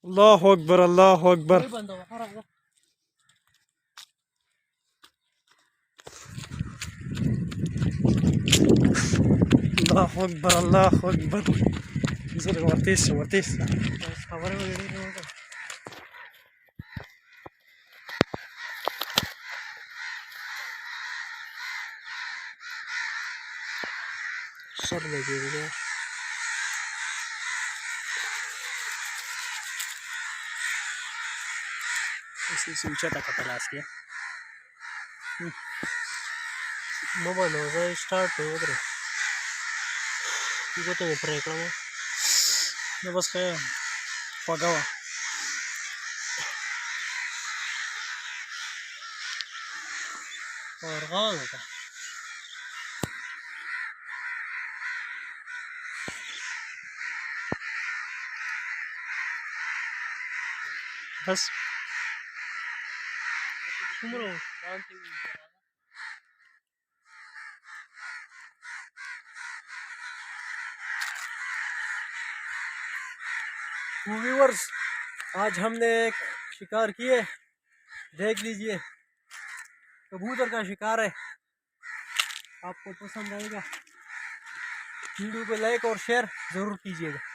الله اكبر الله اكبر. الله اكبر الله اكبر. زر ورتيس sir लगे इसी सूचा तक तलाश किया मोबाइल होगा स्टार्ट हो उधर वो तो ऊपर एक वो बस क्या पगावा और कहाँ होगा बस व्यूअर्स आज हमने एक शिकार किए, देख लीजिए कबूतर का शिकार है। आपको पसंद आएगा, वीडियो को लाइक और शेयर जरूर कीजिएगा।